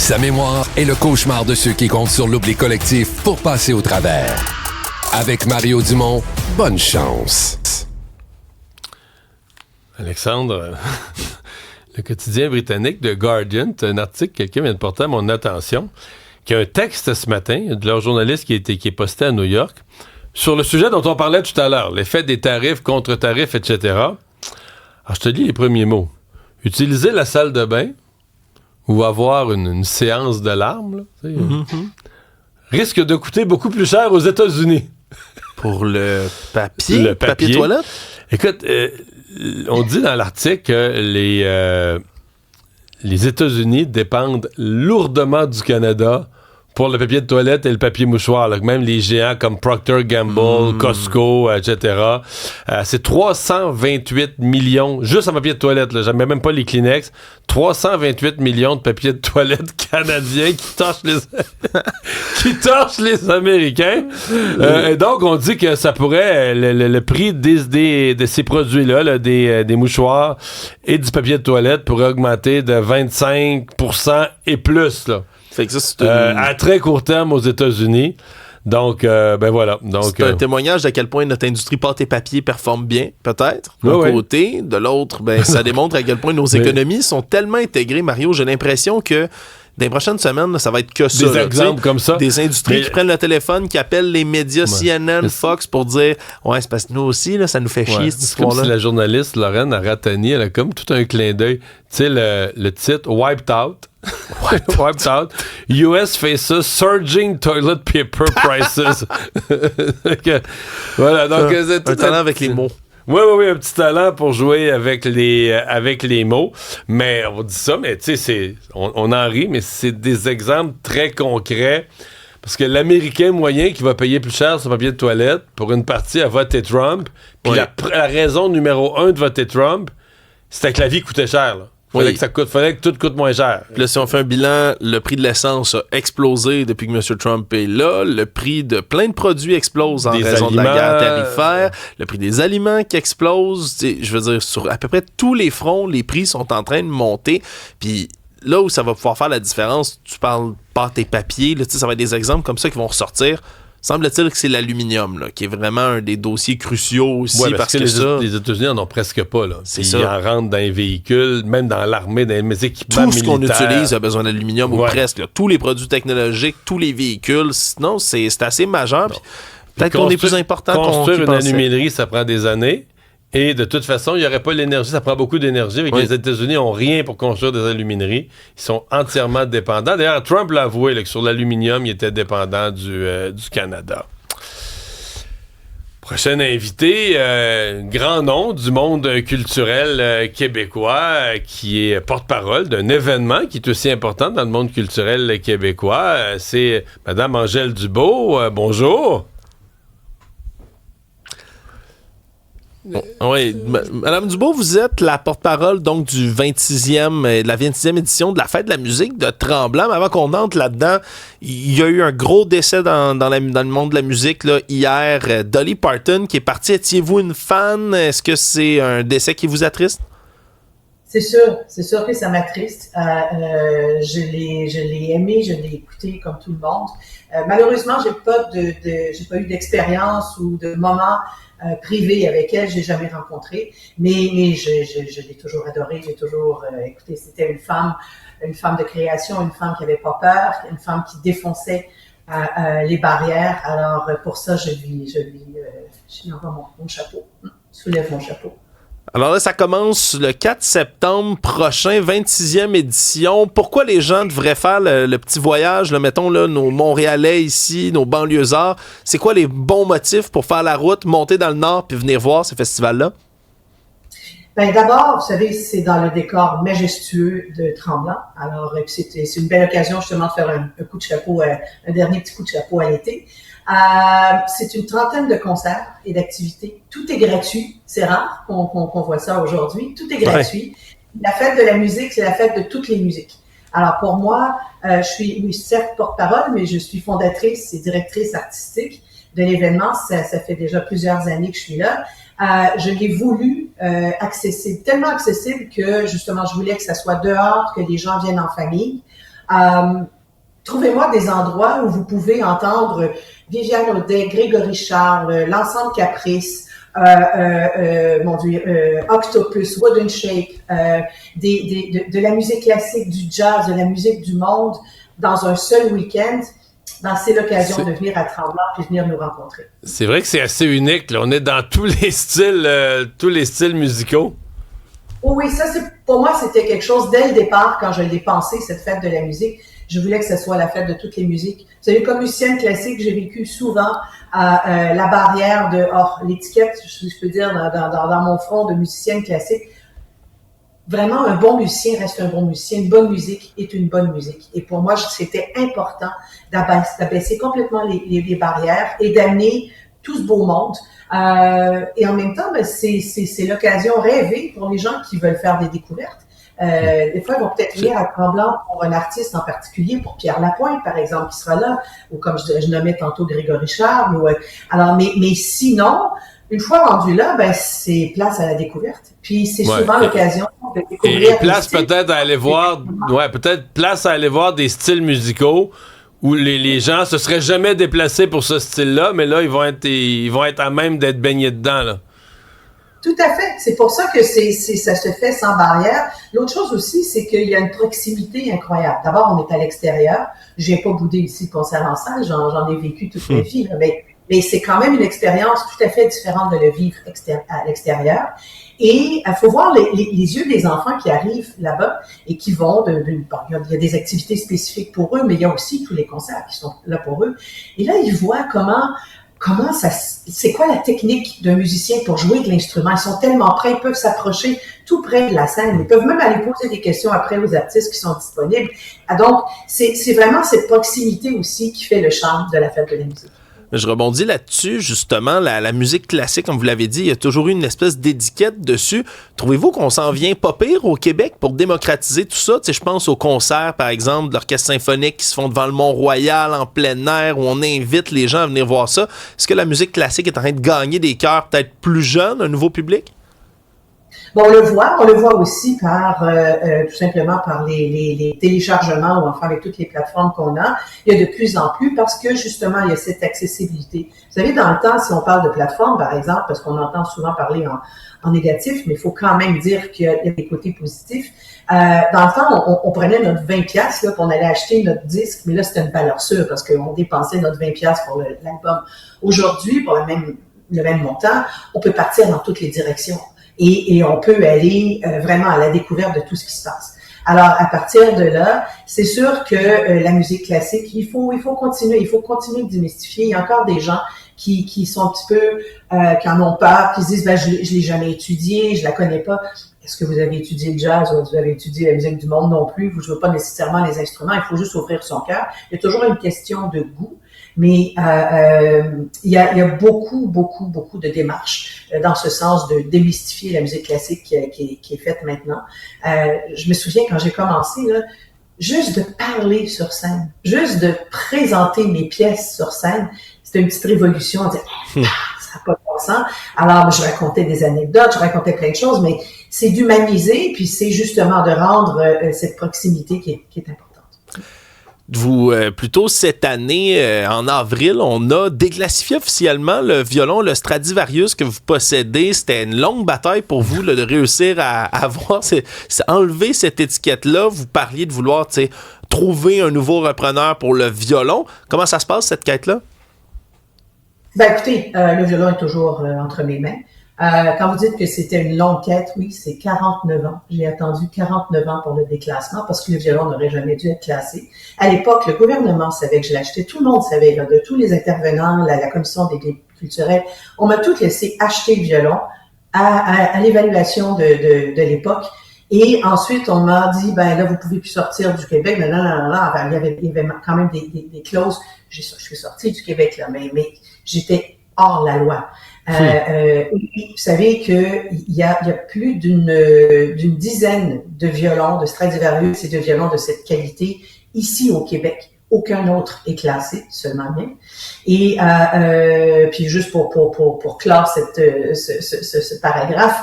Sa mémoire est le cauchemar de ceux qui comptent sur l'oubli collectif pour passer au travers. Avec Mario Dumont, bonne chance. Alexandre, le quotidien britannique The Guardian, c'est un article que quelqu'un vient de porter à mon attention, qui a un texte ce matin de leur journaliste qui est posté à New York sur le sujet dont on parlait tout à l'heure, l'effet des tarifs, contre-tarifs, etc. Alors, je te lis les premiers mots. Utiliser la salle de bain ou avoir une séance de larmes là, risque de coûter beaucoup plus cher aux États-Unis. Pour le papier? Le papier toilette? Écoute, on dit dans l'article que les États-Unis dépendent lourdement du Canada pour le papier de toilette et le papier mouchoir. Là. Même les géants comme Procter & Gamble, Costco, etc. C'est 328 millions, juste en papier de toilette, là, j'aime même pas les Kleenex, 328 millions de papiers de toilette canadiens qui torchent les Américains. Et donc, on dit que ça pourrait, le prix de ces produits-là, là, des mouchoirs et du papier de toilette pourrait augmenter de 25% et plus, là. Fait que ça, c'est à très court terme aux États-Unis. Donc, ben voilà. Donc, c'est un témoignage d'à quel point notre industrie pâte et papier performe bien, peut-être, d'un côté. De l'autre, ben, ça démontre à quel point nos économies sont tellement intégrées, Mario. J'ai l'impression que dans les prochaines semaines, là, ça va être que ça. Des exemples comme ça. Des industries qui prennent le téléphone, qui appellent les médias CNN, Fox pour dire « Ouais, c'est parce que nous aussi, là, ça nous fait chier, cette histoire-là. » C'est comme si la journaliste Lorraine Aratani, elle a comme tout un clin d'œil. Tu sais, le titre « Wiped Out ». Wiped out. US faces surging toilet paper prices. Voilà, donc c'est tout un talent avec les mots. Oui, un petit talent pour jouer avec les mots. Mais on dit ça, mais tu sais, on en rit, mais c'est des exemples très concrets. Parce que l'Américain moyen qui va payer plus cher son papier de toilette, pour une partie, à voter Trump. Puis la raison numéro 1 de voter Trump, c'était que la vie coûtait cher, là. Fallait que tout coûte moins cher. Puis là, si on fait un bilan, le prix de l'essence a explosé depuis que M. Trump est là. Le prix de plein de produits explose en raison de la guerre tarifaire. Le prix des aliments qui explose. Je veux dire, sur à peu près tous les fronts, les prix sont en train de monter. Puis là où ça va pouvoir faire la différence, tu parles pâte et papier, là, ça va être des exemples comme ça qui vont ressortir. Semble-t-il que c'est l'aluminium là, qui est vraiment un des dossiers cruciaux aussi. Parce que les États-Unis n'en ont presque pas. Là. Ils en rentrent dans les véhicules, même dans l'armée, dans les équipements militaires. Tout ce qu'on utilise a besoin d'aluminium ou presque. Là. Tous les produits technologiques, tous les véhicules. Sinon, c'est assez majeur. Peut-être qu'on est plus important qu'on construire une pensait. aluminerie, ça prend des années. Et de toute façon, il n'y aurait pas l'énergie. Ça prend beaucoup d'énergie. Les États-Unis n'ont rien pour construire des alumineries. Ils sont entièrement dépendants. D'ailleurs, Trump l'a avoué là, que sur l'aluminium, il était dépendant du Canada. Prochain invité, grand nom du monde culturel québécois, qui est porte-parole d'un événement qui est aussi important dans le monde culturel québécois. C'est Mme Angèle Dubeau. Bonjour. Oui, Madame Dubeau, vous êtes la porte-parole donc de la 26e édition de la Fête de la musique de Tremblant. Mais avant qu'on entre là-dedans, il y a eu un gros décès dans le monde de la musique là, hier. Dolly Parton qui est partie. Étiez-vous une fan? Est-ce que c'est un décès qui vous attriste? C'est sûr que ça m'attriste. Je l'ai aimé, je l'ai écouté comme tout le monde. Malheureusement, j'ai pas eu d'expérience ou de moment privé avec elle, je l'ai jamais rencontrée, mais je l'ai toujours adorée, j'ai toujours écouté. C'était une femme de création, une femme qui avait pas peur, une femme qui défonçait les barrières. Alors pour ça, je lui envoie mon chapeau, soulève mon chapeau. Alors là, ça commence le 4 septembre prochain, 26e édition. Pourquoi les gens devraient faire le petit voyage, là, mettons là, nos Montréalais ici, nos banlieusards? C'est quoi les bons motifs pour faire la route, monter dans le Nord puis venir voir ces festivals-là? Ben d'abord, vous savez, c'est dans le décor majestueux de Tremblant. Alors, c'est une belle occasion justement de faire un coup de chapeau, un dernier petit coup de chapeau à l'été. C'est une trentaine de concerts et d'activités. Tout est gratuit. C'est rare qu'on voit ça aujourd'hui. Tout est gratuit. Ouais. La fête de la musique, c'est la fête de toutes les musiques. Alors pour moi, je suis certes porte-parole, mais je suis fondatrice et directrice artistique de l'événement. Ça fait déjà plusieurs années que je suis là. Je l'ai voulu accessible, tellement accessible que justement je voulais que ça soit dehors, que les gens viennent en famille. Trouvez-moi des endroits où vous pouvez entendre Viviane Audet, Grégory Charles, l'ensemble Caprice, Octopus, Wooden Shape, de la musique classique, du jazz, de la musique du monde dans un seul week-end. Ben, c'est l'occasion de venir à Tremblant puis venir nous rencontrer. C'est vrai que c'est assez unique, là. On est dans tous les styles musicaux. Oh oui, ça, pour moi, c'était quelque chose, dès le départ, quand je l'ai pensé, cette fête de la musique, je voulais que ce soit la fête de toutes les musiques. Vous savez, comme musicienne classique, j'ai vécu souvent la barrière de l'étiquette, je peux dire, dans mon front de musicienne classique. Vraiment, un bon musicien reste un bon musicien. Une bonne musique est une bonne musique. Et pour moi, c'était important d'abaisser complètement les barrières et d'amener tout ce beau monde. Et en même temps, c'est l'occasion rêvée pour les gens qui veulent faire des découvertes. Des fois, ils vont peut-être venir à Tremblant pour un artiste en particulier, pour Pierre Lapointe, par exemple, qui sera là, ou comme je nommais tantôt Grégory Charles. Mais sinon, une fois rendu là, c'est place à la découverte. Puis c'est souvent l'occasion de découvrir. Et place peut-être à aller voir, place à aller voir des styles musicaux où les gens se seraient jamais déplacés pour ce style-là, mais là, ils vont être à même d'être baignés dedans, là. Tout à fait. C'est pour ça que ça se fait sans barrière. L'autre chose aussi, c'est qu'il y a une proximité incroyable. D'abord, on est à l'extérieur. Je viens pas bouder ici le concert en salle. J'en ai vécu toute ma vie, là, mais c'est quand même une expérience tout à fait différente de le vivre à l'extérieur. Et il faut voir les yeux des enfants qui arrivent là-bas et qui vont il y a des activités spécifiques pour eux, mais il y a aussi tous les concerts qui sont là pour eux. Et là, ils voient c'est quoi la technique d'un musicien pour jouer de l'instrument. Ils sont tellement prêts, ils peuvent s'approcher tout près de la scène. Ils peuvent même aller poser des questions après aux artistes qui sont disponibles. Donc, c'est vraiment cette proximité aussi qui fait le charme de la fête de la musique. Je rebondis là-dessus, justement, la musique classique, comme vous l'avez dit, il y a toujours eu une espèce d'étiquette dessus. Trouvez-vous qu'on s'en vient pas pire au Québec pour démocratiser tout ça? Tu sais, je pense aux concerts, par exemple, de l'Orchestre symphonique qui se font devant le Mont-Royal en plein air, où on invite les gens à venir voir ça. Est-ce que la musique classique est en train de gagner des cœurs peut-être plus jeunes, un nouveau public? Bon, on le voit aussi tout simplement par les téléchargements ou enfin avec toutes les plateformes qu'on a. Il y a de plus en plus parce que justement, il y a cette accessibilité. Vous savez, dans le temps, si on parle de plateforme, par exemple, parce qu'on entend souvent parler en négatif, mais il faut quand même dire qu'il y a des côtés positifs. Dans le temps, on prenait notre 20$, là, puis on allait acheter notre disque, mais là, c'était une valeur sûre parce qu'on dépensait notre 20$ pour l'album. Aujourd'hui, pour le même montant, on peut partir dans toutes les directions. Et on peut aller vraiment à la découverte de tout ce qui se passe. Alors, à partir de là, c'est sûr que la musique classique, il faut continuer de démystifier. Il y a encore des gens qui sont un petit peu, qui en ont peur, qui se disent, je l'ai jamais étudié, je la connais pas. Est-ce que vous avez étudié le jazz ou vous avez étudié la musique du monde non plus? Vous jouez pas nécessairement les instruments, il faut juste ouvrir son cœur. Il y a toujours une question de goût. Mais il y a beaucoup de démarches dans ce sens de démystifier la musique classique qui est faite maintenant. Je me souviens quand j'ai commencé, là, juste de parler sur scène, juste de présenter mes pièces sur scène, c'était une petite révolution. On disait, ça n'a pas de bon sens. Alors, je racontais des anecdotes, je racontais plein de choses, mais c'est d'humaniser, puis c'est justement de rendre cette proximité qui est importante. Plus tôt cette année, en avril, on a déclassifié officiellement le violon, le Stradivarius que vous possédez. C'était une longue bataille pour vous là, de réussir à avoir, enlever cette étiquette-là. Vous parliez de vouloir trouver un nouveau repreneur pour le violon. Comment ça se passe, cette quête-là? Écoutez, le violon est toujours entre mes mains. Quand vous dites que c'était une longue quête, oui, c'est 49 ans. J'ai attendu 49 ans pour le déclassement parce que le violon n'aurait jamais dû être classé. À l'époque, le gouvernement savait que je l'achetais. Tout le monde savait, là, de tous les intervenants, la commission des biens culturels. On m'a tous laissé acheter le violon à l'évaluation de l'époque. Et ensuite, on m'a dit, là, vous pouvez plus sortir du Québec. Mais non. Il y avait quand même des clauses. Je suis sortie du Québec, là, mais j'étais hors la loi. Vous savez que il y a plus d'une dizaine de violons, de Stradivarius et de violons de cette qualité ici au Québec. Aucun autre est classé, seulement bien. Et puis juste pour clore ce paragraphe,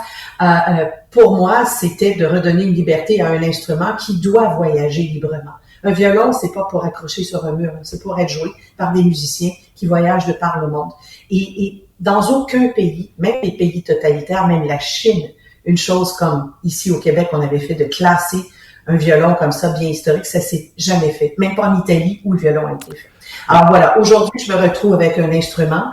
pour moi, c'était de redonner une liberté à un instrument qui doit voyager librement. Un violon, c'est pas pour accrocher sur un mur, c'est pour être joué par des musiciens qui voyagent de par le monde. Et dans aucun pays, même les pays totalitaires, même la Chine, une chose comme ici au Québec, on avait fait de classer un violon comme ça, bien historique, ça s'est jamais fait. Même pas en Italie où le violon a été fait. Alors voilà, aujourd'hui, je me retrouve avec un instrument.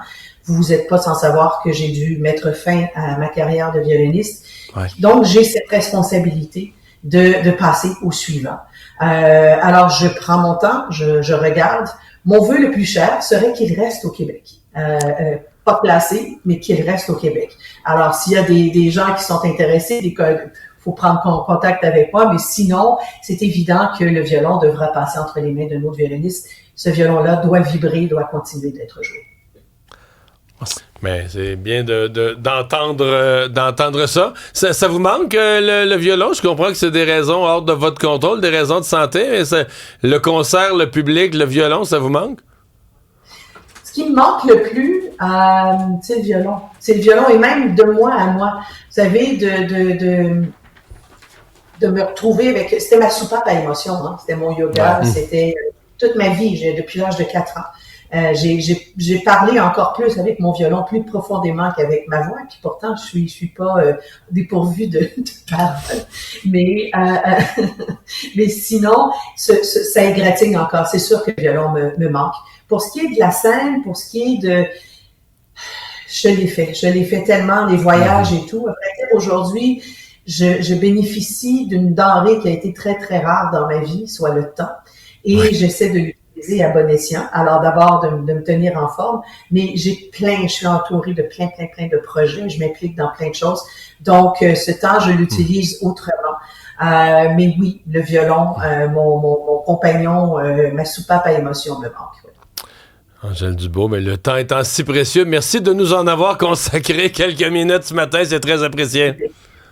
Vous n'êtes pas sans savoir que j'ai dû mettre fin à ma carrière de violoniste. Ouais. Donc, j'ai cette responsabilité de passer au suivant. Alors, je prends mon temps, je regarde. Mon vœu le plus cher serait qu'il reste au Québec. Pas placé, mais qu'il reste au Québec. Alors, s'il y a des gens qui sont intéressés, faut prendre contact avec moi, mais sinon, c'est évident que le violon devra passer entre les mains d'un autre violoniste. Ce violon-là doit vibrer, doit continuer d'être joué. Mais c'est bien d'entendre ça. Ça vous manque, le violon? Je comprends que c'est des raisons hors de votre contrôle, des raisons de santé, mais le concert, le public, le violon, ça vous manque? Ce qui me manque le plus, c'est le violon. C'est le violon, et même de moi à moi. Vous savez, de me retrouver avec... C'était ma soupape à émotion, hein? C'était mon yoga, c'était toute ma vie, depuis l'âge de 4 ans. J'ai parlé encore plus avec mon violon, plus profondément qu'avec ma voix, puis pourtant je suis pas dépourvue de paroles. Mais sinon, ça égratigne encore. C'est sûr que le violon me manque. Pour ce qui est de la scène, pour ce qui est de... Je l'ai fait tellement, les voyages et tout. Après, aujourd'hui, je bénéficie d'une denrée qui a été très, très rare dans ma vie, soit le temps. Et j'essaie de l'utiliser à bon escient. Alors d'abord, de me tenir en forme, mais je suis entourée de plein de projets. Je m'implique dans plein de choses. Donc, ce temps, je l'utilise autrement. Mais oui, le violon, mon compagnon, ma soupape à émotion me manque. Ouais. Angèle Dubois, mais le temps étant si précieux, merci de nous en avoir consacré quelques minutes ce matin, c'est très apprécié.